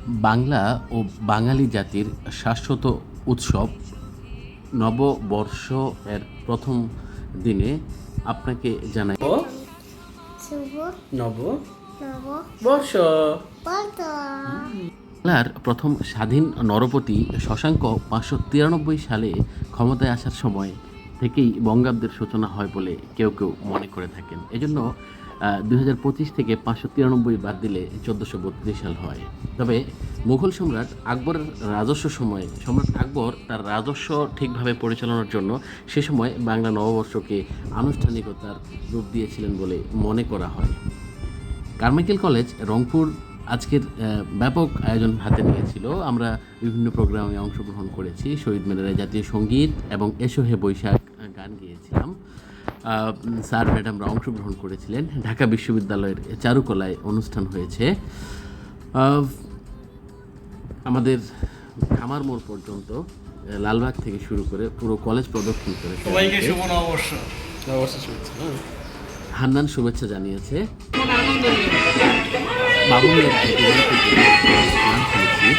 বাংলা ও বাঙালি জাতির শাশ্বত উৎসব নববর্ষ এর প্রথম দিনে আপনাকে জানাই শুভ নব নববর্ষ। বাংলার প্রথম স্বাধীন নরপতি শশাঙ্ক 593 সালে ক্ষমতায় আসার সময় থেকেই বঙ্গাব্দের সূচনা হয় বলে কেউ কেউ মনে করে থাকেন। এজন্য 2025 থেকে 593 বাদ দিলে 1432 সাল হয়। তবে মুঘল সম্রাট আকবরের রাজস্ব সময়ে সম্রাট আকবর তার রাজস্ব ঠিকভাবে পরিচালনার জন্য সে সময় বাংলা নববর্ষকে আনুষ্ঠানিকতার রূপ দিয়েছিলেন বলে মনে করা হয়। কারমাইকেল কলেজ রংপুর আজকের ব্যাপক আয়োজন হাতে নিয়েছিল। আমরা বিভিন্ন প্রোগ্রামে অংশগ্রহণ করেছি। শহীদ মিনারে জাতীয় সঙ্গীত এবং এসো হে বৈশাখ গান গেয়েছিলাম। স্যার ম্যাডামরা অংশগ্রহণ করেছিলেন। ঢাকা বিশ্ববিদ্যালয়ের চারুকলায় অনুষ্ঠান হয়েছে। আমাদের খামার মোড় পর্যন্ত লালবাগ থেকে শুরু করে পুরো কলেজ প্রদক্ষিণ করে সবাইকে শুভ নববর্ষ। হান্নান শুভেচ্ছা জানিয়েছে। বাবুলের গান শুনেছি।